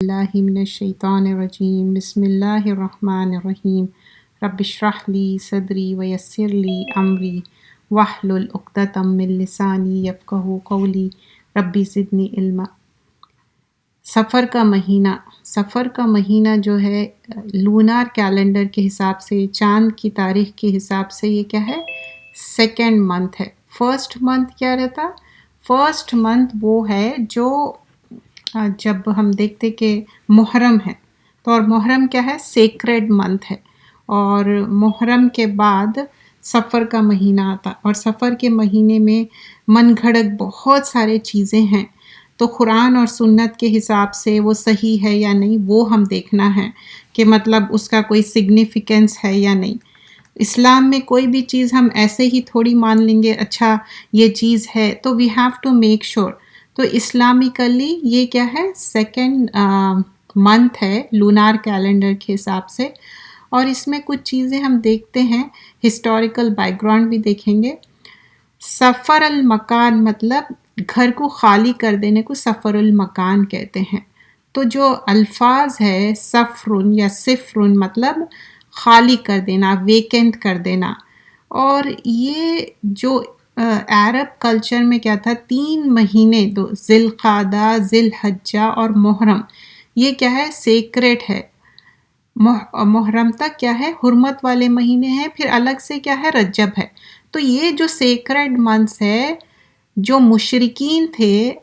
اللہ من الشیطان الرجیم بسم اللہ الرحمن الرحیم رب اشرح لی صدری ویسر لی امری واحلل عقدۃ من لسانی یفقہوا قولی ربی زدنی علما۔ سفر کا مہینہ جو ہے لونار کیلنڈر کے حساب سے، چاند کی تاریخ کے حساب سے یہ کیا ہے؟ سیکنڈ منتھ ہے۔ فرسٹ منتھ کیا رہتا؟ فرسٹ منتھ وہ ہے جو جب ہم دیکھتے کہ محرم ہے تو، اور محرم کیا ہے؟ سیکریڈ منتھ ہے، اور محرم کے بعد سفر کا مہینہ آتا، اور سفر کے مہینے میں من گھڑت بہت سارے چیزیں ہیں، تو قرآن اور سنت کے حساب سے وہ صحیح ہے یا نہیں وہ ہم دیکھنا ہے کہ مطلب اس کا کوئی سگنیفیکنس ہے یا نہیں۔ اسلام میں کوئی بھی چیز ہم ایسے ہی تھوڑی مان لیں گے اچھا یہ چیز ہے، تو we have to make sure. تو اسلامکلی یہ کیا ہے؟ سیکنڈ منتھ ہے لونار کیلنڈر کے حساب سے، اور اس میں کچھ چیزیں ہم دیکھتے ہیں، ہسٹوریکل بیک گراؤنڈ بھی دیکھیں گے۔ سفر المکان مطلب گھر کو خالی کر دینے کو سفر المکان کہتے ہیں۔ تو جو الفاظ ہے سفرن یا صفرن مطلب خالی کر دینا، ویکنٹ کر دینا، اور یہ جو عرب کلچر میں کیا تھا، 3 مہینے، ذی القعدہ، ذی الحجہ اور محرم، یہ کیا ہے؟ سیکریٹ ہے۔ محرم تک کیا ہے؟ حرمت والے مہینے ہیں، پھر الگ سے کیا ہے؟ رجب ہے۔ تو یہ جو سیکریڈ منتھس ہے، جو مشرکین تھے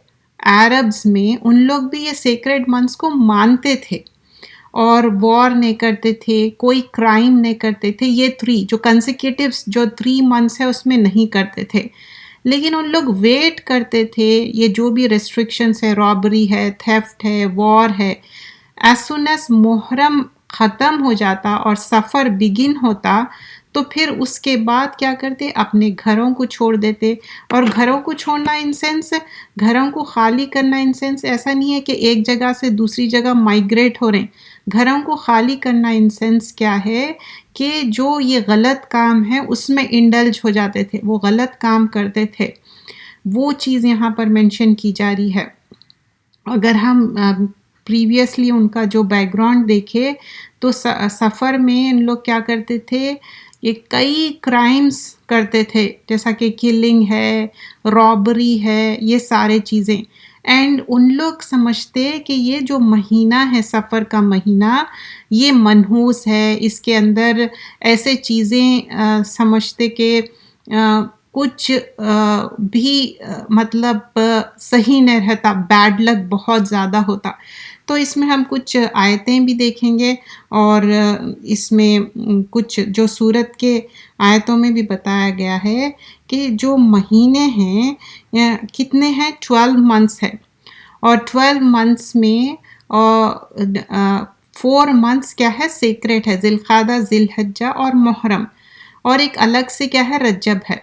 عربز میں، ان لوگ بھی یہ سیکریڈ منتھس کو مانتے تھے، اور وار نہیں کرتے تھے، کوئی کرائم نہیں کرتے تھے، یہ 3 جو کنسیکیوٹیوز جو 3 منتھس ہے اس میں نہیں کرتے تھے، لیکن ان لوگ ویٹ کرتے تھے یہ جو بھی ریسٹرکشنس ہے، رابری ہے، تھیفٹ ہے، وار ہے، ایز سون ایز محرم ختم ہو جاتا اور سفر بگن ہوتا، تو پھر اس کے بعد کیا کرتے؟ اپنے گھروں کو چھوڑ دیتے۔ اور گھروں کو چھوڑنا ان سینس، گھروں کو خالی کرنا ان سینس ایسا نہیں ہے کہ ایک جگہ سے دوسری جگہ مائگریٹ ہو رہے ہیں۔ گھروں کو خالی کرنا ان سینس کیا ہے کہ جو یہ غلط کام ہے اس میں انڈلج ہو جاتے تھے، وہ غلط کام کرتے تھے، وہ چیز یہاں پر مینشن کی جا رہی ہے۔ اگر ہم پریویسلی ان کا جو بیک گراؤنڈ دیکھے تو سفر میں ان لوگ کیا کرتے تھے؟ یہ کئی کرائمز کرتے تھے، جیسا کہ کلنگ ہے، رابری ہے، یہ سارے چیزیں، اینڈ ان لوگ سمجھتے کہ یہ جو مہینہ ہے سفر کا مہینہ، یہ منحوس ہے، اس کے اندر ایسے چیزیں سمجھتے کہ کچھ بھی مطلب صحیح نہیں رہتا، بیڈ لک بہت زیادہ ہوتا۔ تو اس میں ہم کچھ آیتیں بھی دیکھیں گے، اور اس میں کچھ جو سورت کے آیتوں میں بھی بتایا گیا ہے کہ جو مہینے ہیں کتنے ہیں؟ 12 منتھس ہے، اور 12 منتھس میں 4 منتھس کیا ہے؟ سیکریٹ ہے، ذی القعدہ، ذی الحجہ اور محرم، اور ایک الگ سے کیا ہے؟ رجب ہے۔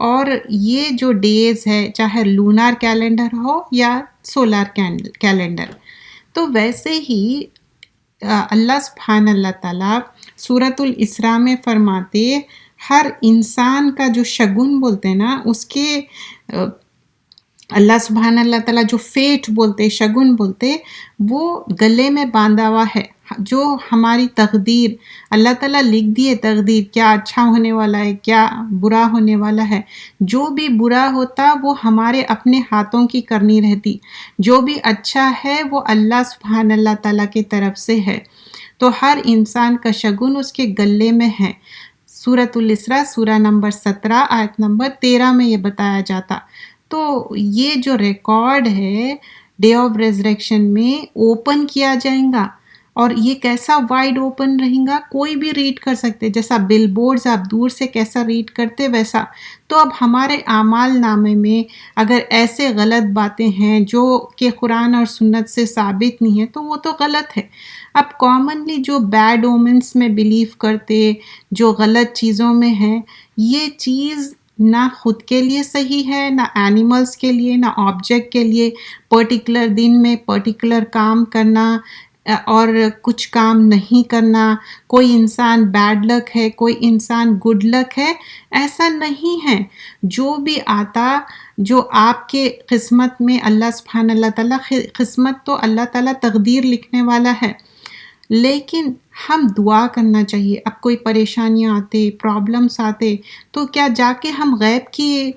اور یہ جو ڈیز ہے چاہے لونار کیلنڈر ہو یا سولار کیلنڈر، تو ویسے ہی اللہ سبحانہ اللہ تعالیٰ سورۃ الاسراء میں فرماتے ہر انسان کا جو شگن بولتے ہیں نا، اس کے اللہ سبحانہ اللہ تعالیٰ جو فیٹ بولتے، شگن بولتے، وہ گلے میں باندھا ہوا ہے، جو ہماری تقدیر اللہ تعالیٰ لکھ دیے، تقدیر کیا اچھا ہونے والا ہے، کیا برا ہونے والا ہے، جو بھی برا ہوتا وہ ہمارے اپنے ہاتھوں کی کرنی رہتی، جو بھی اچھا ہے وہ اللہ سبحانہ اللہ تعالیٰ کی طرف سے ہے۔ تو ہر انسان کا شگن اس کے گلے میں ہے۔ سورۃ الاسراء سورہ نمبر 17 آیت نمبر 13 میں یہ بتایا جاتا۔ تو یہ جو ریکارڈ ہے ڈے آف ریزریکشن میں اوپن کیا جائے گا، اور یہ کیسا وائڈ اوپن رہیں گا، کوئی بھی ریڈ کر سکتے، جیسا بل بورڈز آپ دور سے کیسا ریڈ کرتے ویسا۔ تو اب ہمارے اعمال نامے میں اگر ایسے غلط باتیں ہیں جو کہ قرآن اور سنت سے ثابت نہیں ہے تو وہ تو غلط ہے۔ اب کامنلی جو بیڈ اومنس میں بلیو کرتے، جو غلط چیزوں میں ہیں، یہ چیز نہ خود کے لیے صحیح ہے، نہ اینیملز کے لیے، نہ آبجیکٹ کے لیے، پرٹیکولر دن میں پرٹیکولر کام کرنا، اور کچھ کام نہیں کرنا، کوئی انسان بیڈ لک ہے، کوئی انسان گڈ لک ہے، ایسا نہیں ہے۔ جو بھی آتا، جو آپ کے قسمت میں اللہ سبحانہ اللہ تعالیٰ، قسمت تو اللہ تعالیٰ تقدیر لکھنے والا ہے، لیکن ہم دعا کرنا چاہیے۔ اب کوئی پریشانیاں آتے، پرابلمس آتے، تو کیا جا کے ہم غیب کی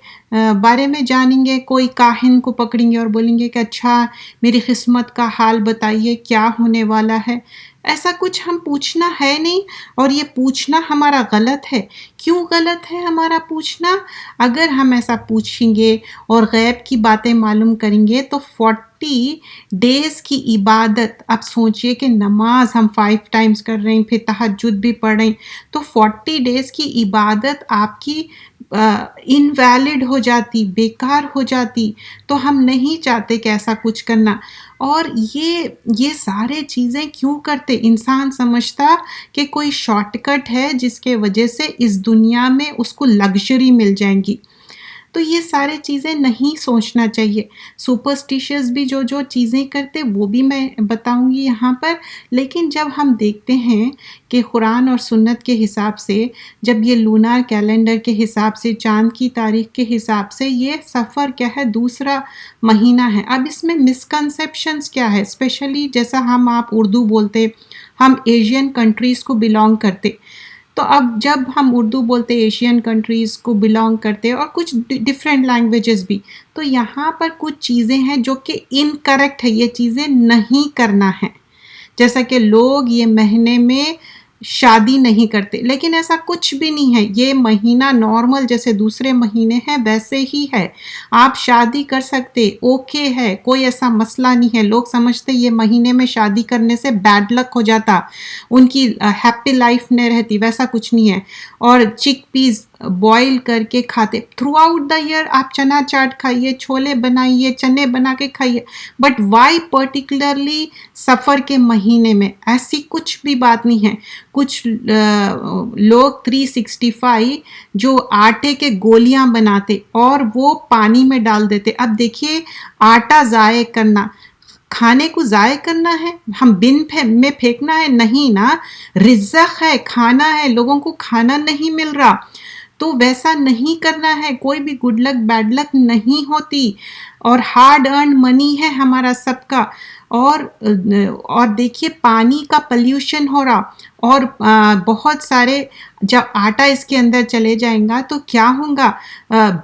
بارے میں جانیں گے؟ کوئی کاہن کو پکڑیں گے اور بولیں گے کہ اچھا میری قسمت کا حال بتائیے، کیا ہونے والا ہے؟ ایسا کچھ ہم پوچھنا ہے نہیں، اور یہ پوچھنا ہمارا غلط ہے۔ کیوں غلط ہے ہمارا پوچھنا؟ اگر ہم ایسا پوچھیں گے اور غیب کی باتیں معلوم کریں گے تو 40 ڈیز کی عبادت، اب سوچئے کہ نماز ہم 5 ٹائمز کر رہے ہیں، پھر تہجد بھی پڑھ رہے ہیں، تو 40 ڈیز کی عبادت آپ کی انویلڈ ہو جاتی، بیکار ہو جاتی۔ تو ہم نہیں چاہتے کہ ایسا کچھ کرنا۔ اور یہ سارے چیزیں کیوں کرتے؟ انسان سمجھتا کہ کوئی شارٹ کٹ ہے جس کے وجہ سے اس دنیا میں اس کو لگژری مل جائیں گی۔ تو یہ سارے چیزیں نہیں سوچنا چاہیے۔ سپرسٹیشیس بھی جو چیزیں کرتے وہ بھی میں بتاؤں گی یہاں پر، لیکن جب ہم دیکھتے ہیں کہ قرآن اور سنت کے حساب سے، جب یہ لونار کیلنڈر کے حساب سے، چاند کی تاریخ کے حساب سے، یہ سفر کیا ہے؟ دوسرا مہینہ ہے۔ اب اس میں مسکنسیپشنز کیا ہے؟ اسپیشلی جیسا آپ اردو بولتے، ہم ایشین کنٹریز کو بلانگ کرتے، تو اب جب ہم اردو بولتے، ایشین کنٹریز کو بلانگ کرتے، اور کچھ ڈفرینٹ لینگویجز بھی، تو یہاں پر کچھ چیزیں ہیں جو کہ انکریکٹ ہے، یہ چیزیں نہیں کرنا ہے۔ جیسا کہ لوگ یہ مہینے میں شادی نہیں کرتے، لیکن ایسا کچھ بھی نہیں ہے۔ یہ مہینہ نارمل جیسے دوسرے مہینے ہیں ویسے ہی ہے، آپ شادی کر سکتے، اوکے ہے، کوئی ایسا مسئلہ نہیں ہے۔ لوگ سمجھتے یہ مہینے میں شادی کرنے سے بیڈ لک ہو جاتا، ان کی ہیپی لائف نہیں رہتی، ویسا کچھ نہیں ہے۔ اور چک پیز بوائل کر کے کھاتے، تھرو آؤٹ دا ایئر آپ چنا چاٹ کھائیے، چھولے بنائیے، چنے بنا کے کھائیے، بٹ وائی پرٹیکولرلی سفر کے مہینے میں؟ ایسی کچھ بھی بات نہیں ہے۔ کچھ لوگ 365 جو آٹے کے گولیاں بناتے اور وہ پانی میں ڈال دیتے۔ اب دیکھیے، آٹا ضائع کرنا، کھانے کو ضائع کرنا ہے، ہم بن میں پھینکنا ہے؟ نہیں نا، رزق ہے، کھانا ہے، لوگوں کو کھانا نہیں مل رہا، تو ویسا نہیں کرنا ہے۔ کوئی بھی گڈ لک بیڈ لک نہیں ہوتی، اور ہارڈ ارن منی ہے ہمارا سب کا۔ اور دیکھیے پانی کا پلیوشن ہو رہا، اور بہت سارے، جب آٹا اس کے اندر چلے جائیں گا تو کیا ہوگا؟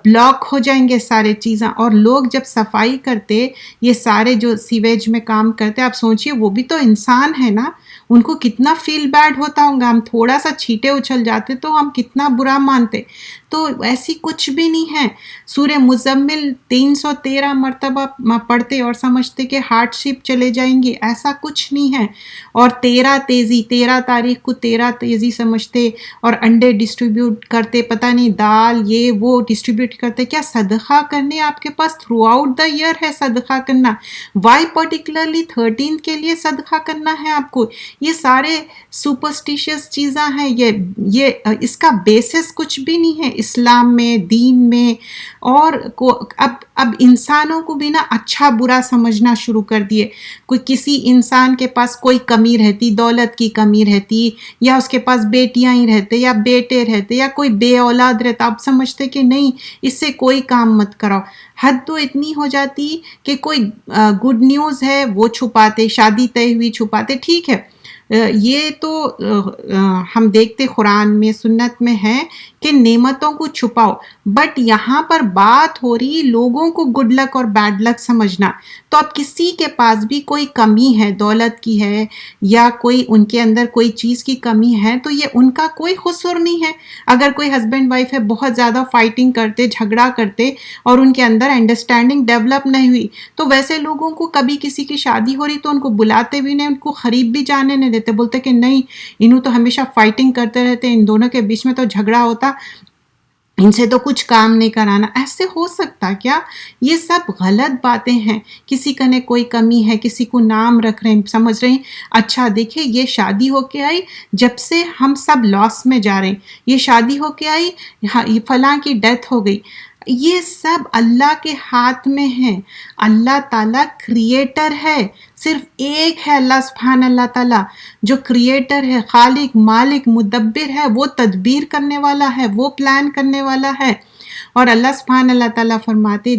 بلاک ہو جائیں گے سارے چیزیں۔ اور لوگ جب صفائی کرتے، یہ سارے جو سیویج میں کام کرتے، آپ سوچئے وہ بھی تو انسان ہے نا، ان کو کتنا فیل بیڈ ہوتا ہوگا۔ ہم تھوڑا سا چھینٹے اچھل جاتے تو ہم کتنا برا مانتے۔ تو ایسی کچھ بھی نہیں ہے۔ سورہ مزمل 313 مرتبہ پڑھتے اور سمجھتے کہ ہارڈ شپ چلے جائیں گے، ایسا کچھ نہیں ہے۔ اور 13 تاریخ کو 13 تیزی سمجھتے، اور انڈے ڈسٹریبیوٹ کرتے، پتہ نہیں دال یہ وہ ڈسٹریبیوٹ کرتے۔ کیا صدقہ کرنے آپ کے پاس تھرو آؤٹ دا ایئر ہے صدقہ کرنا؟ وائی پرٹیکولرلی 13 کے لیے صدقہ کرنا ہے آپ کو؟ یہ سارے سپرسٹیشیس چیزاں ہیں، یہ اس کا بیسس کچھ بھی نہیں ہے اسلام میں، دین میں۔ اور اب انسانوں کو بھی نا اچھا برا سمجھنا شروع کر دیے۔ کوئی کسی انسان کے پاس کوئی کمی رہتی، دولت کی کمی رہتی، یا اس کے پاس بیٹیاں ہی رہتے یا بیٹے رہتے، یا کوئی بے اولاد رہتا، آپ سمجھتے کہ نہیں اس سے کوئی کام مت کراؤ۔ حد تو اتنی ہو جاتی کہ کوئی گڈ نیوز ہے وہ چھپاتے، شادی طے ہوئی چھپاتے، ٹھیک ہے۔ یہ تو ہم دیکھتے قرآن میں، سنت میں ہے کہ نعمتوں کو چھپاؤ، بٹ یہاں پر بات ہو رہی لوگوں کو گڈ لک اور بیڈ لک سمجھنا۔ تو اب کسی کے پاس بھی کوئی کمی ہے، دولت کی ہے یا کوئی ان کے اندر کوئی چیز کی کمی ہے، تو یہ ان کا کوئی قصور نہیں ہے۔ اگر کوئی ہسبینڈ وائف ہے بہت زیادہ فائٹنگ کرتے، جھگڑا کرتے، اور ان کے اندر انڈرسٹینڈنگ ڈیولپ نہیں ہوئی، تو ویسے لوگوں کو کبھی کسی کی شادی ہو رہی تو ان کو بلاتے بھی نہیں، ان کو قریب بھی جانے نہیں دیتے، بولتے کہ نہیں انہوں تو ہمیشہ فائٹنگ کرتے رہتے، ان دونوں کے بیچ میں تو جھگڑا ہوتا، ان سے تو کچھ کام نہیں کرانا۔ ایسے ہو سکتا کیا؟ یہ سب غلط باتیں ہیں۔ کسی کا نے کوئی کمی ہے، کسی کو نام رکھ رہے ہیں، سمجھ رہے ہیں اچھا دیکھیں یہ شادی ہو کے آئی، جب سے ہم سب لاس میں جا رہے ہیں، یہ شادی ہو کے آئی، فلاں کی ڈیتھ ہو گئی۔ یہ سب اللہ کے ہاتھ میں ہے. اللہ تعالیٰ کریٹر ہے، صرف ایک ہے اللہ سبحان اللہ تعالیٰ جو کریٹر ہے، خالق مالک مدبر ہے، وہ تدبیر کرنے والا ہے، وہ پلان کرنے والا ہے. اور اللہ سبحان اللہ تعالیٰ فرماتے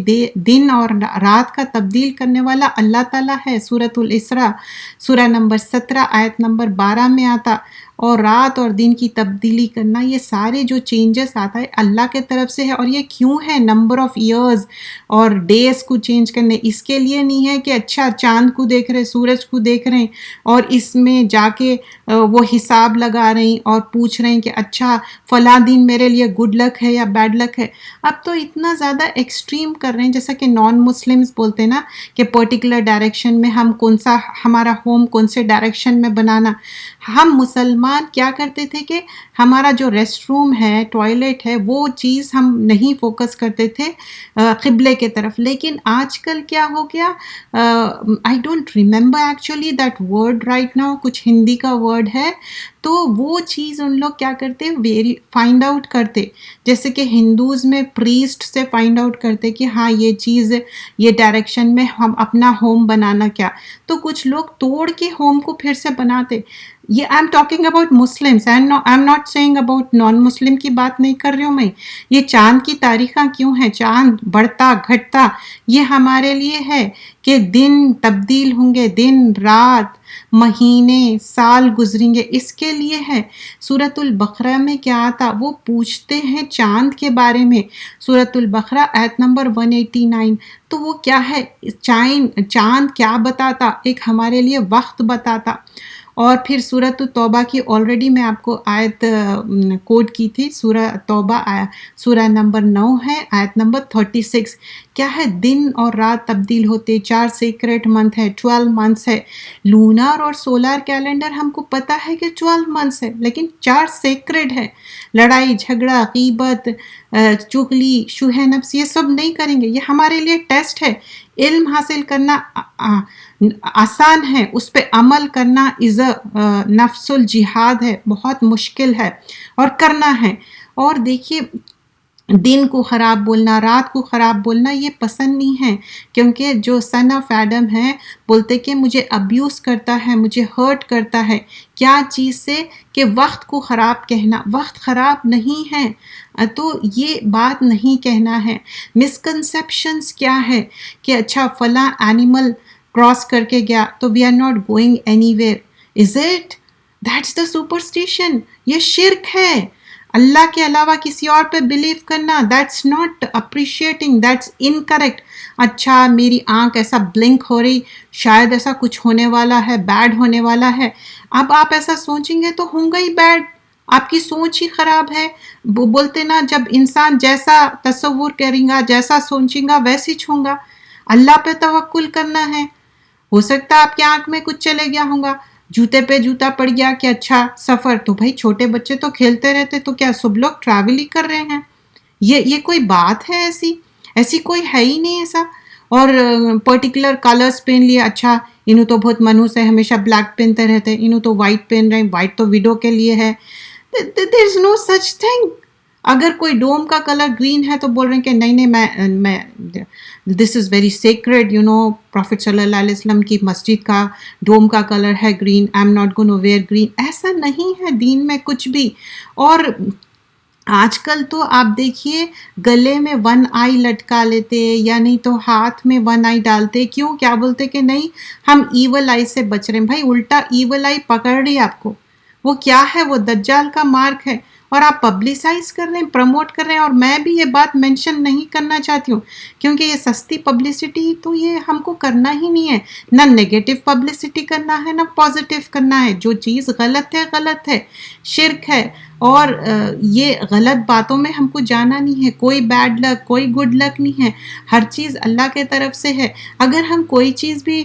دن اور رات کا تبدیل کرنے والا اللہ تعالیٰ ہے. سورۃ الاسراء سورہ نمبر 17 آیت نمبر 12 میں آتا. اور رات اور دن کی تبدیلی کرنا، یہ سارے جو چینجز آتا ہے اللہ کے طرف سے ہے. اور یہ کیوں ہے؟ نمبر آف ایئرز اور ڈیز کو چینج کرنے. اس کے لیے نہیں ہے کہ اچھا چاند کو دیکھ رہے، سورج کو دیکھ رہے ہیں اور اس میں جا کے وہ حساب لگا رہے ہیں اور پوچھ رہے ہیں کہ اچھا فلاں دن میرے لیے گڈ لک ہے یا بیڈ لک ہے. اب تو اتنا زیادہ ایکسٹریم کر رہے ہیں، جیسا کہ نان مسلمز بولتے ہیں نا کہ پرٹیکولر ڈائریکشن میں ہم کون سا ہمارا ہوم کون سے ڈائریکشن میں بنانا. ہم مسلمان کیا کرتے تھے کہ ہمارا جو ریسٹ روم ہے، ٹوائلٹ ہے، وہ چیز ہم نہیں فوکس کرتے تھے قبلے کے طرف. لیکن آج کل کیا ہو گیا، I don't remember actually that word right now, کچھ ہندی کا ورڈ ہے، تو وہ چیز ان لوگ کیا کرتے فائنڈ آؤٹ کرتے. جیسے کہ ہندوز میں پریسٹ سے فائنڈ آؤٹ کرتے کہ ہاں یہ چیز یہ ڈائریکشن میں ہم اپنا ہوم بنانا کیا. تو کچھ لوگ توڑ کے ہوم کو پھر سے بناتے. یہ I am talking about Muslims, I am not saying about non Muslim کی بات نہیں کر رہی ہوں میں. یہ چاند کی تاریخیں کیوں ہیں؟ چاند بڑھتا گھٹتا یہ ہمارے لیے ہے کہ دن تبدیل ہوں گے، دن رات مہینے سال گزریں گے، اس کے لیے ہے. سورۃ البقرہ میں کیا آتا؟ وہ پوچھتے ہیں چاند کے بارے میں. سورۃ البقرہ آیت نمبر 189. تو وہ کیا ہے؟ چاند کیا بتاتا؟ ایک ہمارے لیے وقت بتاتا. اور پھر سورۃ التوبہ کی آلریڈی میں آپ کو آیت کوڈ کی تھی. سورہ توبہ سورہ نمبر 9 ہے، آیت نمبر 36. کیا ہے؟ دن اور رات تبدیل ہوتے. 4 سیکریٹ منتھ ہے، 12 منتھس ہے. لونار اور سولار کیلنڈر ہم کو پتہ ہے کہ 12 منتھس ہے، لیکن 4 سیکریٹ ہے. لڑائی جھگڑا غیبت چغلی شوہ نفس یہ سب نہیں کریں گے. یہ ہمارے لیے ٹیسٹ ہے. علم حاصل کرنا آسان ہے، اس پہ عمل کرنا نفس الجہاد ہے، بہت مشکل ہے اور کرنا ہے. اور دیکھیے دن کو خراب بولنا، رات کو خراب بولنا یہ پسند نہیں ہے، کیونکہ جو سن آف ایڈم ہے بولتے کہ مجھے ابیوز کرتا ہے، مجھے ہرٹ کرتا ہے. کیا چیز سے؟ کہ وقت کو خراب کہنا. وقت خراب نہیں ہے، تو یہ بات نہیں کہنا ہے. مسکنسیپشنز کیا ہے کہ اچھا فلاں اینیمل کراس کر کے گیا تو we are not going anywhere. Is it? That's the superstition. یہ شرک ہے. اللہ کے علاوہ کسی اور پہ بلیو کرنا، that's not appreciating, that's incorrect. اچھا میری آنکھ ایسا بلنک ہو رہی، شاید ایسا کچھ ہونے والا ہے، بیڈ ہونے والا ہے. اب آپ ایسا سوچیں گے تو ہوں گا ہی بیڈ. آپ کی سوچ ہی خراب ہے. بولتے نا جب انسان جیسا تصور کریں گا، جیسا سوچیں گا ویسی چھوں گا. اللہ پہ توکل کرنا ہے. ہو سکتا ہے آپ کی آنکھ میں کچھ چلے گیا ہوگا، جوتے پہ جوتا پڑ گیا کہ اچھا سفر. تو بھائی چھوٹے بچے تو کھیلتے رہتے، تو کیا سب لوگ ٹریول ہی کر رہے ہیں؟ یہ کوئی بات ہے؟ ایسی کوئی ہے ہی نہیں ایسا. اور پرٹیکولر کلرز پہن لیے، اچھا انہوں تو بہت منحوس ہے، ہمیشہ بلیک پہنتے رہتے، انہوں تو وائٹ پہن رہے ہیں، وائٹ تو وڈو کے لیے ہے. دیر از نو سچ تھنگ. اگر کوئی ڈوم کا کلر گرین ہے تو بول رہے ہیں کہ نہیں میں دس از ویری سیکریڈ پروفٹ صلی اللہ علیہ وسلم کی مسجد کا ڈوم کا کلر ہے green, I am not gonna where green. ایسا نہیں ہے دین میں کچھ بھی. اور آج کل تو آپ دیکھیے گلے میں 1 آئی لٹکا لیتے، یا نہیں تو ہاتھ میں 1 آئی ڈالتے. کیوں؟ کیا بولتے کہ نہیں ہم ایول آئی سے بچ رہے ہیں. بھائی الٹا ایول آئی پکڑ رہی آپ کو. وہ کیا ہے؟ وہ دجال کا مارک ہے. اور آپ پبلسائز کر رہے ہیں، پروموٹ کر رہے ہیں. اور میں بھی یہ بات مینشن نہیں کرنا چاہتی ہوں، کیونکہ یہ سستی پبلسٹی تو یہ ہم کو کرنا ہی نہیں ہے. نہ نیگیٹو پبلسٹی کرنا ہے، نہ پازیٹیو کرنا ہے. جو چیز غلط ہے غلط ہے، شرک ہے. اور یہ غلط باتوں میں ہم کو جانا نہیں ہے. کوئی بیڈ لک، کوئی گڈ لک نہیں ہے. ہر چیز اللہ کے طرف سے ہے. اگر ہم کوئی چیز بھی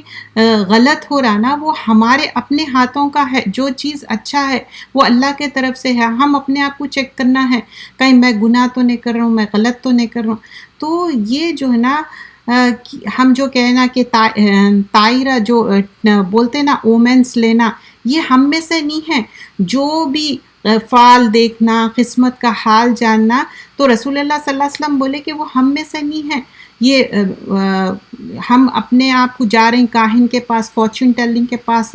غلط ہو رہا نا، وہ ہمارے اپنے ہاتھوں کا ہے. جو چیز اچھا ہے وہ اللہ کے طرف سے ہے. ہم اپنے آپ کو چیک کرنا ہے، کہیں میں گناہ تو نہیں کر رہا ہوں، میں غلط تو نہیں کر رہا ہوں. تو یہ جو ہے نا ہم جو کہنا کہ تائرہ جو بولتے نا اومنس لینا، یہ ہم میں سے نہیں ہے. جو بھی فال دیکھنا، قسمت کا حال جاننا، تو رسول اللہ صلی اللہ علیہ وسلم بولے کہ وہ ہم میں سے نہیں ہے. ہم اپنے آپ کو جا رہے ہیں کاہن کے پاس، فارچون ٹیلنگ کے پاس،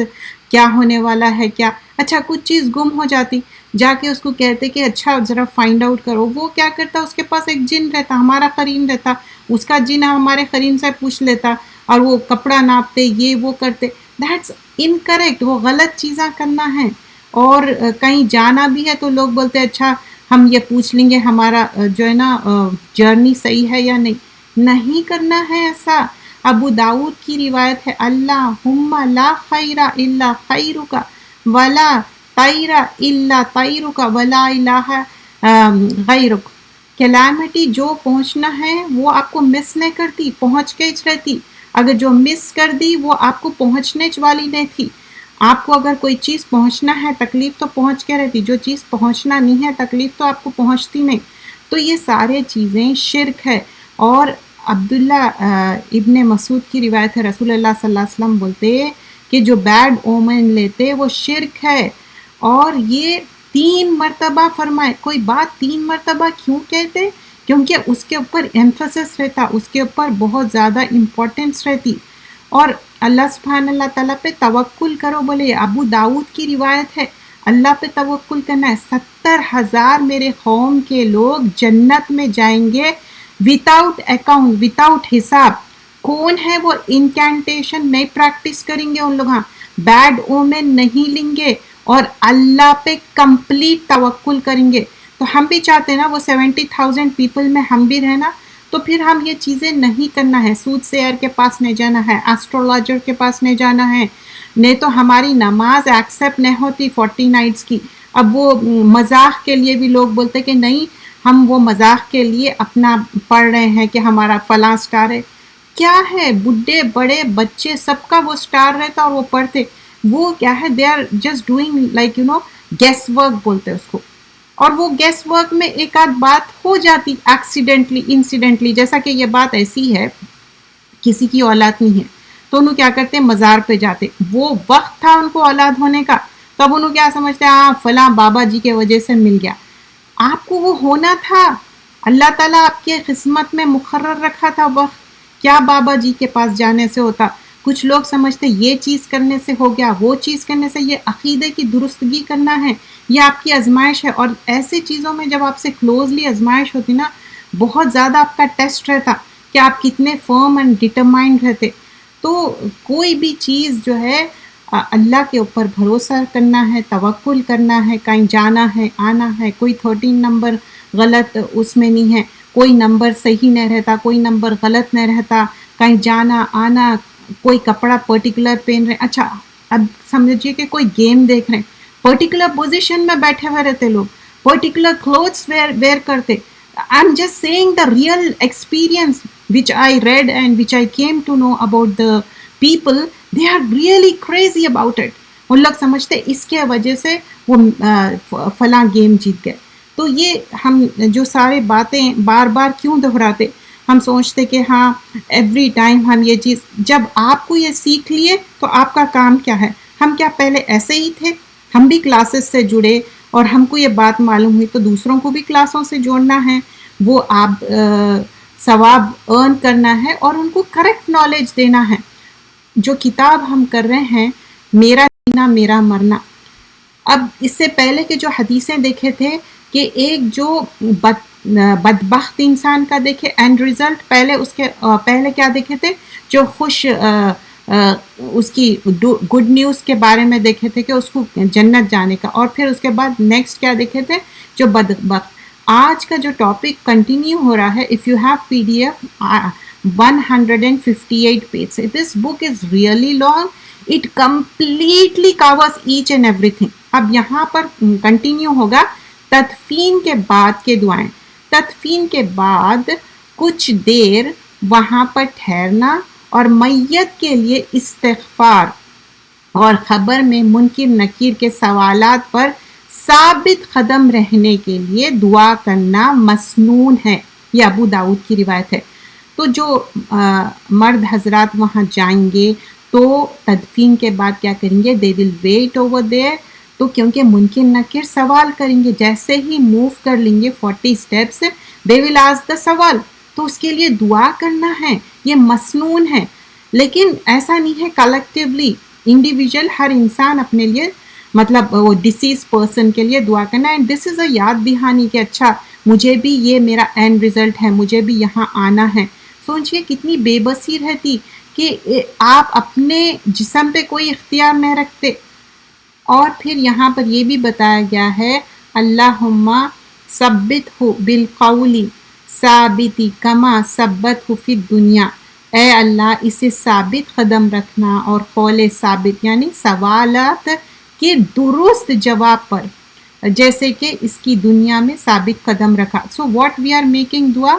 کیا ہونے والا ہے کیا. اچھا کچھ چیز گم ہو جاتی، جا کے اس کو کہتے کہ اچھا ذرا فائنڈ آؤٹ کرو. وہ کیا کرتا، اس کے پاس ایک جن رہتا، ہمارا قرین رہتا، اس کا جن ہمارے قرین سے پوچھ لیتا اور وہ کپڑا ناپتے، یہ وہ کرتے. دیٹس انکریکٹ، وہ غلط چیزاں کرنا ہے. اور کہیں جانا بھی ہے تو لوگ بولتے اچھا ہم یہ پوچھ لیں گے ہمارا جو ہے نا جرنی صحیح ہے یا نہیں کرنا ہے ایسا. ابو داؤد کی روایت ہے، اللہم لا خیر الا خیرک ولا طیر الا طیرک ولا الہ غیرک. کلیمٹی جو پہنچنا ہے وہ آپ کو مس نہیں کرتی، پہنچ کے رہتی. اگر جو مس کر دی وہ آپ کو پہنچنے والی نہیں تھی. آپ کو اگر کوئی چیز پہنچنا ہے تکلیف تو پہنچ کے رہتی، جو چیز پہنچنا نہیں ہے تکلیف تو آپ کو پہنچتی نہیں. تو یہ سارے چیزیں شرک ہے. اور عبداللہ ابن مسعود کی روایت ہے، رسول اللہ صلی اللہ علیہ وسلم بولتے کہ جو بیڈ اومن لیتے وہ شرک ہے. اور یہ 3 مرتبہ فرمائے. کوئی بات 3 مرتبہ کیوں کہتے؟ کیونکہ اس کے اوپر ایمفسس رہتا، اس کے اوپر بہت زیادہ امپورٹنس رہتی. اور اللہ سبحانہ اللہ تعالیٰ پہ توکل کرو بولے. ابو داؤد کی روایت ہے اللہ پہ توکل کرنا ہے. 70,000 میرے قوم کے لوگ جنت میں جائیں گے وداؤٹ اکاؤنٹ، وداؤٹ حساب. کون ہے وہ؟ انکینٹیشن نہیں پریکٹس کریں گے ان لوگ، ہاں بیڈ اومن نہیں لیں گے اور اللہ پہ کمپلیٹ توکل کریں گے. تو ہم بھی چاہتے ہیں نا وہ 70,000 پیپل میں ہم بھی رہنا. تو پھر ہم یہ چیزیں نہیں کرنا ہے. سود سیئر کے پاس نہیں جانا ہے، ایسٹرولوجر کے پاس نہیں جانا ہے، نہیں تو ہماری نماز ایکسیپٹ نہیں ہوتی 40 نائٹس کی. اب وہ مذاق کے لیے بھی لوگ بولتے کہ نہیں ہم وہ مذاق کے لیے اپنا پڑھ رہے ہیں کہ ہمارا فلاں سٹار ہے. کیا ہے، بڈھے بڑے بچے سب کا وہ سٹار رہتا اور وہ پڑھتے. وہ کیا ہے، they are just doing like guess work بولتے اس کو. اور وہ گیس ورک میں ایک آدھ بات ہو جاتی ایکسیڈنٹلی انسیڈنٹلی. جیسا کہ یہ بات ایسی ہے، کسی کی اولاد نہیں ہے تو انہوں کیا کرتے، مزار پہ جاتے. وہ وقت تھا ان کو اولاد ہونے کا، تب انہوں کیا سمجھتے ہیں، ہاں فلاں بابا جی کے وجہ سے مل گیا. آپ کو وہ ہونا تھا، اللہ تعالیٰ آپ کے قسمت میں مقرر رکھا تھا وقت. کیا بابا جی کے پاس جانے سے ہوتا؟ کچھ لوگ سمجھتے یہ چیز کرنے سے ہو گیا، وہ چیز کرنے سے. یہ عقیدے کی درستگی کرنا ہے، یہ آپ کی آزمائش ہے. اور ایسے چیزوں میں جب آپ سے کلوزلی آزمائش ہوتی نا، بہت زیادہ آپ کا ٹیسٹ رہتا کہ آپ کتنے فرم اینڈ ڈٹرمائنڈ رہتے. تو کوئی بھی چیز جو ہے اللہ کے اوپر بھروسہ کرنا ہے، توکل کرنا ہے. کہیں جانا ہے، آنا ہے، کوئی 13 نمبر غلط اس میں نہیں ہے، کوئی نمبر صحیح نہیں رہتا، کوئی نمبر غلط نہیں رہتا. کہیں جانا آنا، کوئی کپڑا پرٹیکولر پہن رہے. اچھا اب سمجھیے کہ کوئی گیم دیکھ رہے ہیں، پرٹیکولر پوزیشن میں بیٹھے ہوئے رہتے لوگ، پرٹیکولر کلوتھس ویئر کرتے. I'm just saying the real experience which I read and which I came to know about the people. They are really crazy about it. ان لوگ سمجھتے اس کے وجہ سے وہ فلاں گیم جیت گئے. تو یہ ہم جو سارے باتیں بار بار کیوں دہراتے؟ ہم سوچتے کہ ہاں ایوری ٹائم ہم یہ چیز، جب آپ کو یہ سیکھ لیے تو آپ کا کام کیا ہے؟ ہم کیا پہلے ایسے ہی تھے؟ ہم بھی کلاسز سے جڑے اور ہم کو یہ بات معلوم ہوئی تو دوسروں کو بھی کلاسوں سے جوڑنا ہے. وہ آپ ثواب ارن کرنا ہے اور ان کو کریکٹ نالج دینا ہے. جو کتاب ہم کر رہے ہیں، میرا جینا میرا مرنا. اب اس سے پہلے کے جو حدیثیں دیکھے تھے کہ ایک جو بدبخت انسان کا دیکھے اینڈ ریزلٹ، پہلے کیا دیکھے تھے؟ جو خوش اس کی گڈ نیوز کے بارے میں دیکھے تھے کہ اس کو جنت جانے کا. اور پھر اس کے بعد نیکسٹ کیا دیکھے تھے؟ جو بدبخت. آج کا جو ٹاپک کنٹینیو ہو رہا ہے، if you have PDF 158 pages. This book is really long. It completely covers each and everything. اب یہاں پر کنٹینیو ہوگا تدفین کے بعد کے دعائیں. تدفین کے بعد کچھ دیر وہاں پر ٹھہرنا اور میت کے لیے استغفار اور خبر میں منکر نکیر کے سوالات پر ثابت قدم رہنے کے لیے دعا کرنا مسنون ہے. یہ ابو داؤد کی روایت ہے. تو جو مرد حضرات وہاں جائیں گے تو تدفین کے بعد کیا کریں گے؟ دے ول ویٹ اوور دیئر تو کیونکہ منکر نکر سوال کریں گے، جیسے ہی موو کر لیں گے 40 steps they will ask the سوال، تو اس کے لیے دعا کرنا ہے، یہ مسنون ہے. لیکن ایسا نہیں ہے کلیکٹیولی، انڈیویجول ہر انسان اپنے لیے مطلب وہ ڈیسیز پرسن کے لیے دعا کرنا. اینڈ دس از اے یاد دہانی کہ اچھا مجھے بھی یہ میرا اینڈ رزلٹ ہے، مجھے بھی یہاں آنا ہے. سوچئے کتنی بے بسی رہتی کہ آپ اپنے جسم پہ کوئی اختیار نہیں رکھتے. اور پھر یہاں پر یہ بھی بتایا گیا ہے اللہم ثبت ہو بالقول ثابتی کما ثبت ہو فی الدنیا، اے اللہ اسے ثابت قدم رکھنا، اور قول ثابت یعنی سوالات کے درست جواب پر جیسے کہ اس کی دنیا میں ثابت قدم رکھا. So what we are making دعا،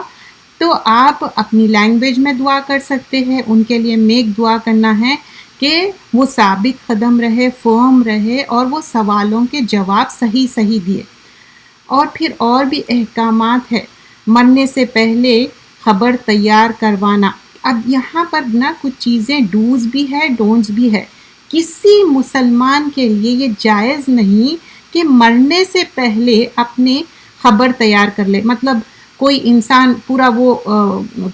تو آپ اپنی لینگویج میں دعا کر سکتے ہیں، ان کے لیے میک دعا کرنا ہے کہ وہ ثابت قدم رہے، فرم رہے، اور وہ سوالوں کے جواب صحیح صحیح دیے. اور پھر اور بھی احکامات ہے، مرنے سے پہلے خبر تیار کروانا. اب یہاں پر نا کچھ چیزیں ڈوز بھی ہے ڈونٹس بھی ہے. کسی مسلمان کے لیے یہ جائز نہیں کہ مرنے سے پہلے اپنے خبر تیار کر لے. مطلب کوئی انسان پورا وہ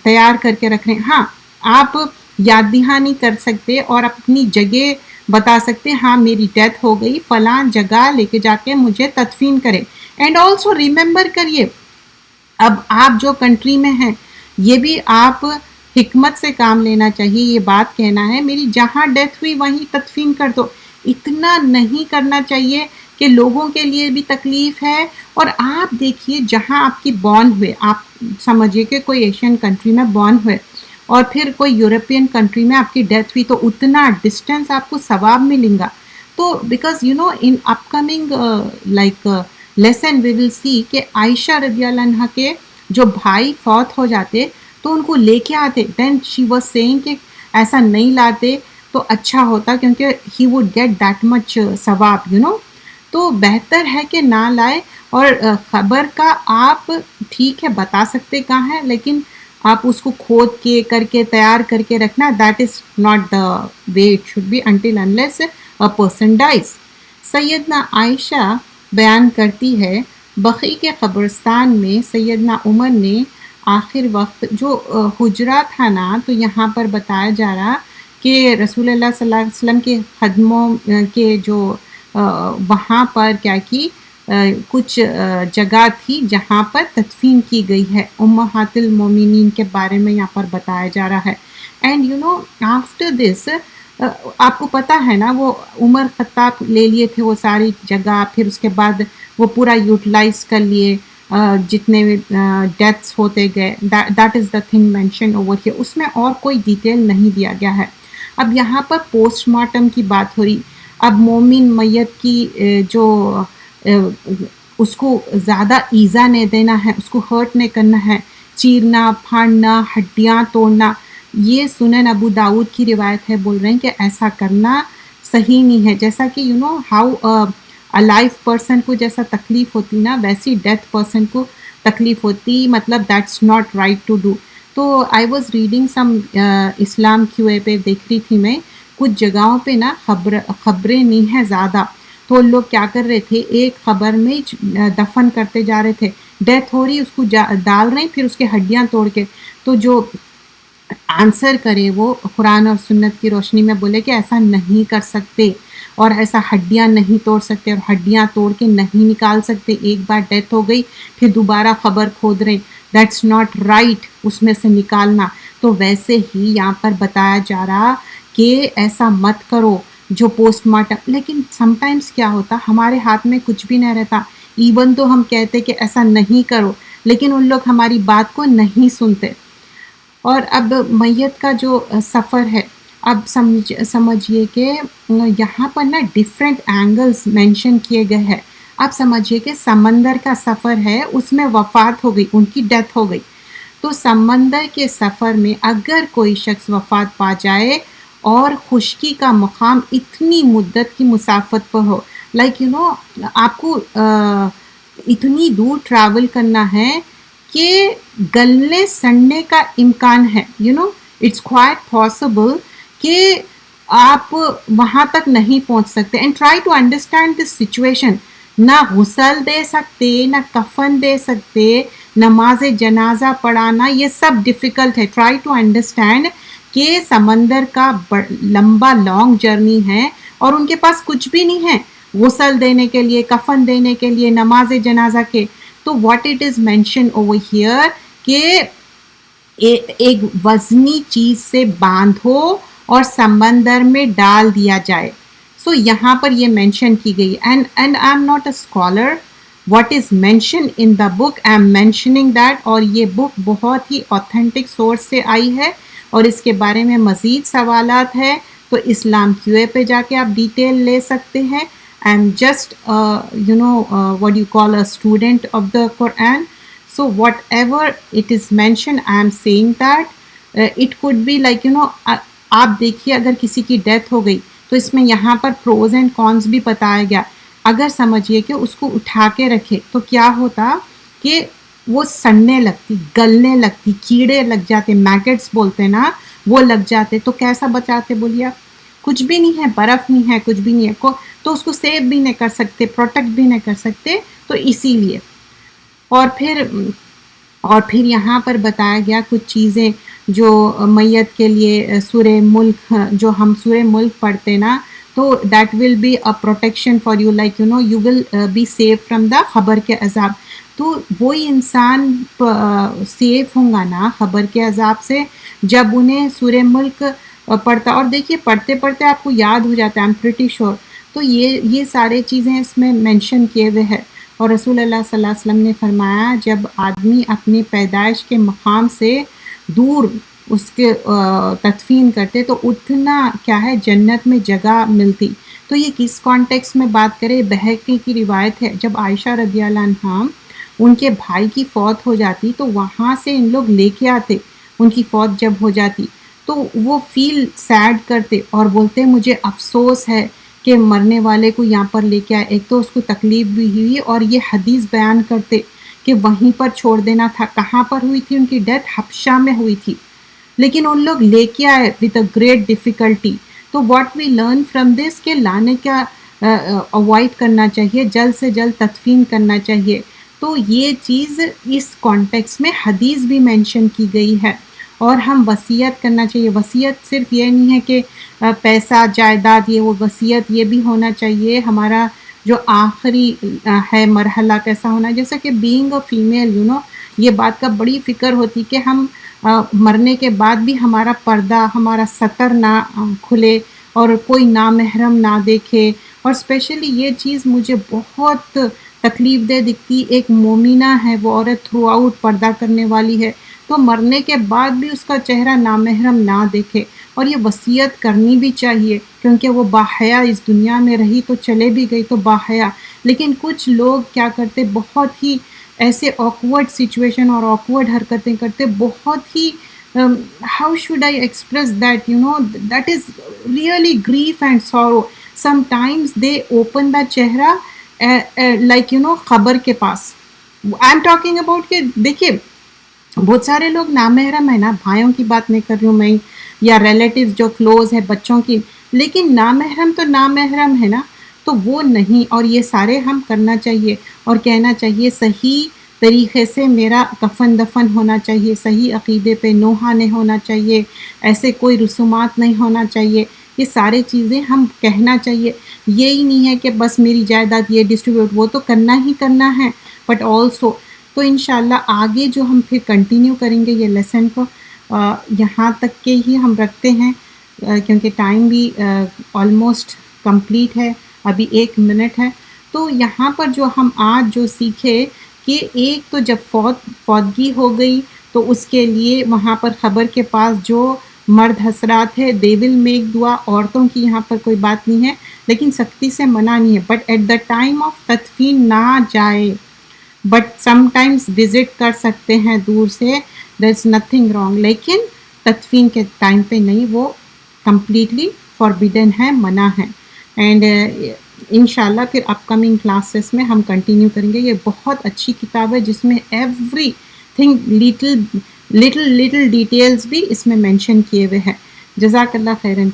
تیار کر کے رکھ رہے ہیں. ہاں آپ یاد دہانی کر سکتے اور اپنی جگہ بتا سکتے، ہاں میری ڈیتھ ہو گئی، فلاں جگہ لے کے جا کے مجھے تدفین کرے. اینڈ آلسو ریممبر کریے اب آپ جو کنٹری میں ہیں یہ بھی آپ حکمت سے کام لینا چاہیے. یہ بات کہنا ہے میری جہاں ڈیتھ ہوئی وہیں تدفین کر دو. اتنا نہیں کرنا چاہیے کہ لوگوں کے لیے بھی تکلیف ہے. اور آپ دیکھیے جہاں آپ کی بورن ہوئے، آپ سمجھیے کہ کوئی ایشین کنٹری میں بورن ہوئے اور پھر کوئی یورپین کنٹری میں آپ کی ڈیتھ ہوئی، تو اتنا ڈسٹینس آپ کو ثواب ملیں گا. تو because you know in upcoming like lesson we will see کہ عائشہ رضی اللہ عنہ کے جو بھائی فوت ہو جاتے تو ان کو لے کے آتے. دین شی واز سیئنگ کہ ایسا نہیں لاتے تو اچھا ہوتا کیونکہ he would get that much ثواب یو نو. تو بہتر ہے کہ نہ لائے. اور خبر کا آپ ٹھیک ہے بتا سکتے کہاں ہے، لیکن آپ اس کو کھود کے کر کے تیار کر کے رکھنا، that is not the way it should be until unless a person dies. سیدنا عائشہ بیان کرتی ہے بقیع کے قبرستان میں سیدنا عمر نے آخر وقت جو حجرہ تھا نا، تو یہاں پر بتایا جا رہا کہ رسول اللہ صلی اللہ علیہ وسلم کے خدموں کے جو وہاں پر کیا کی کچھ جگہ تھی جہاں پر تدفین کی گئی ہے. امہات المومنین کے بارے میں یہاں پر بتایا جا رہا ہے. And you know after this آپ کو پتہ ہے نا وہ عمر خطاب لے لیے تھے وہ ساری جگہ، پھر اس کے بعد وہ پورا یوٹیلائز کر لیے جتنے ڈیتھس ہوتے گئے. That is the thing mention over here. اس میں اور کوئی ڈیٹیل نہیں دیا گیا ہے. اب یہاں پر پوسٹ مارٹم کی بات ہو رہی. اب مومن میت کی جو اس کو زیادہ ایزا نہیں دینا ہے، اس کو ہرٹ نہیں کرنا ہے، چیرنا پھاڑنا ہڈیاں توڑنا، یہ سنن ابو داؤد کی روایت ہے. بول رہے ہیں کہ ایسا کرنا صحیح نہیں ہے. جیسا کہ you know how life person کو جیسا تکلیف ہوتی نا ویسی ڈیتھ پرسن کو تکلیف ہوتی، مطلب that's not right to do. تو آئی واز ریڈنگ سم اسلام کیو اے پہ دیکھ رہی تھی میں کچھ جگہوں پہ نا خبریں نہیں ہیں زیادہ، تو لوگ کیا کر رہے تھے ایک خبر میں دفن کرتے جا رہے تھے، ڈیتھ ہو رہی اس کو ڈال رہے ہیں پھر اس کے ہڈیاں توڑ کے. تو جو آنسر کرے وہ قرآن اور سنت کی روشنی میں بولے کہ ایسا نہیں کر سکتے اور ایسا ہڈیاں نہیں توڑ سکتے اور ہڈیاں توڑ کے نہیں نکال سکتے. ایک بار ڈیتھ ہو گئی پھر دوبارہ خبر کھود رہے، دیٹس ناٹ رائٹ اس میں سے نکالنا. تو ویسے ہی یہاں پر بتایا جا رہا کہ ایسا مت کرو جو پوسٹ مارٹم. لیکن سم ٹائمز کیا ہوتا ہمارے ہاتھ میں کچھ بھی نہیں رہتا، ایون تو ہم کہتے کہ ایسا نہیں کرو لیکن ان لوگ ہماری بات کو نہیں سنتے. اور اب میت کا جو سفر ہے، اب سمجھیے کہ یہاں پر نا ڈیفرنٹ اینگلز مینشن کیے گئے ہیں. آپ سمجھیے کہ سمندر کا سفر ہے، اس میں وفات ہو گئی، ان کی ڈیتھ ہو گئی. تو سمندر کے سفر میں اگر کوئی شخص وفات پا جائے اور خشکی کا مقام اتنی مدت کی مسافت پر ہو، لائک یو نو آپ کو اتنی دور ٹریول کرنا ہے کہ گلنے سڑنے کا امکان ہے، you know it's quite possible کہ آپ وہاں تک نہیں پہنچ سکتے. And try to understand this situation. نہ غسل دے سکتے، نہ کفن دے سکتے، نماز جنازہ پڑھانا، یہ سب ڈیفیکلٹ ہے. ٹرائی ٹو انڈرسٹینڈ کہ سمندر کا لمبا لانگ جرنی ہے اور ان کے پاس کچھ بھی نہیں ہے غسل دینے کے لیے، کفن دینے کے لیے، نماز جنازہ کے. تو what it is mention over hair کہ ایک وزنی چیز سے باندھو اور سمندر میں ڈال دیا جائے. سو یہاں پر یہ مینشن کی گئی. And I am not a scholar. What is mention in the book I am mentioning that. اور یہ بک بہت ہی اوتھینٹک سورس سے آئی ہے اور اس کے بارے میں مزید سوالات ہے تو اسلام کیو اے پہ جا کے آپ ڈیٹیل لے سکتے ہیں. I am just what you call a student of the Quran. So whatever it is mentioned, I am saying that it could be like آپ دیکھیے اگر کسی کی ڈیتھ ہو گئی تو اس میں یہاں پر پروز اینڈ کونس بھی بتایا گیا. اگر سمجھیے کہ اس کو اٹھا کے رکھے تو کیا ہوتا کہ وہ سڑنے لگتی، گلنے لگتی، کیڑے لگ جاتے، میگٹس بولتے نا، وہ لگ جاتے. تو کیسا بچاتے بولیے آپ؟ کچھ بھی نہیں ہے، برف نہیں ہے، کچھ بھی نہیں ہے، تو اس کو سیو بھی نہیں کر سکتے، پروٹیکٹ بھی نہیں کر سکتے. تو اسی لیے اور پھر یہاں پر بتایا گیا کچھ چیزیں جو میت کے لیے سورہ ملک، جو ہم سورہ ملک پڑھتے نا، تو that will be a protection for you, like you will be safe from the خبر کے عذاب. تو وہی انسان سیف ہوں گا نا خبر کے عذاب سے جب انہیں سورہ ملک پڑھتا. اور دیکھیے پڑھتے پڑھتے آپ کو یاد ہو جاتا ہے، آئی ایم پریٹی شیور. تو یہ سارے چیزیں اس میں مینشن کیے ہوئے ہیں. اور رسول اللہ صلی اللہ علیہ وسلم نے فرمایا جب آدمی اپنی پیدائش کے مقام سے دور اس کے تدفین کرتے تو اتنا کیا ہے جنت میں جگہ ملتی. تو یہ کس کانٹیکس میں بات کرے؟ بہقی کی روایت ہے جب عائشہ رضی اللہ عنہا ان کے بھائی کی فوت ہو جاتی تو وہاں سے ان لوگ لے کے آتے. ان کی فوت جب ہو جاتی تو وہ فیل سیڈ کرتے اور بولتے مجھے افسوس ہے کہ مرنے والے کو یہاں پر لے کے آئے. ایک تو اس کو تکلیف بھی ہوئی اور یہ حدیث بیان کرتے کہ وہیں پر چھوڑ دینا تھا. کہاں پر ہوئی تھی ان کی ڈیتھ؟ حبشہ میں ہوئی تھی، لیکن ان لوگ لے کے آئے with a great difficulty. تو what we learn from this کہ لانے کا اوائڈ کرنا چاہیے، جلد سے جلد تدفین کرنا چاہیے. تو یہ چیز اس کانٹیکس میں حدیث بھی مینشن کی گئی ہے. اور ہم وصیت کرنا چاہیے. وصیت صرف یہ نہیں ہے کہ پیسہ جائیداد، یہ وہ وصیت یہ بھی ہونا چاہیے ہمارا جو آخری ہے مرحلہ کیسا ہونا ہے. جیسا کہ بینگ اے فیمیل یہ بات کا بڑی فکر ہوتی کہ ہم مرنے کے بعد بھی ہمارا پردہ، ہمارا ستر نہ کھلے اور کوئی نامحرم نہ دیکھے. اور اسپیشلی یہ چیز مجھے بہت تکلیف دہ دکھتی. ایک مومنہ ہے، وہ عورت تھرو آؤٹ پردہ کرنے والی ہے، تو مرنے کے بعد بھی اس کا چہرہ نامحرم نہ دیکھے. اور یہ وصیت کرنی بھی چاہیے کیونکہ وہ باحیا اس دنیا میں رہی تو چلے بھی گئی تو باحیا. لیکن کچھ لوگ کیا کرتے، بہت ہی ایسے آکورڈ سچویشن اور آکورڈ حرکتیں کرتے، بہت ہی how should I express that, that is really grief and sorrow. Sometimes they open the چہرہ like خبر کے پاس. I am talking about کہ دیکھیے بہت سارے لوگ نامحرم ہیں نا، بھائیوں کی بات نہیں کر رہی ہوں میں، یا ریلیٹیوز جو کلوز ہے بچوں کی، لیکن نامحرم تو نامحرم ہے نا، تو وہ نہیں. اور یہ سارے ہم کرنا چاہیے اور کہنا چاہیے صحیح طریقے سے میرا کفن دفن ہونا چاہیے، صحیح عقیدے پہ نوحہ نہیں ہونا چاہیے، ایسے کوئی رسومات نہیں ہونا چاہیے. یہ سارے چیزیں ہم کہنا چاہیے. یہی نہیں ہے کہ بس میری جائیداد یہ ڈسٹریبیوٹ، وہ تو کرنا ہی کرنا ہے، بٹ آلسو تو انشاءاللہ آگے جو ہم پھر کنٹینیو کریں گے یہ لیسن کو، یہاں تک کے ہی ہم رکھتے ہیں کیونکہ ٹائم بھی آلموسٹ کمپلیٹ ہے، ابھی 1 منٹ ہے. تو یہاں پر جو ہم آج جو سیکھے کہ ایک تو جب فوتگی ہو گئی تو اس کے لیے وہاں پر خبر کے پاس جو مرد حضرات ہے they will make دعا. عورتوں کی یہاں پر کوئی بات نہیں ہے لیکن سختی سے منع نہیں ہے، but at the time of تدفین نہ جائے، بٹ سم ٹائمز وزٹ کر سکتے ہیں دور سے، there is nothing wrong. لیکن تدفین کے ٹائم پہ نہیں، وہ کمپلیٹلی فاربیڈن ہے، منع ہے. اینڈ انشاءاللہ پھر اپ کمنگ کلاسز میں ہم کنٹینیو کریں گے. یہ بہت اچھی کتاب ہے جس میں ایوری تھنگ لٹل ڈیٹیلز بھی اس میں مینشن کیے ہوئے ہیں. جزاک اللہ خیرن.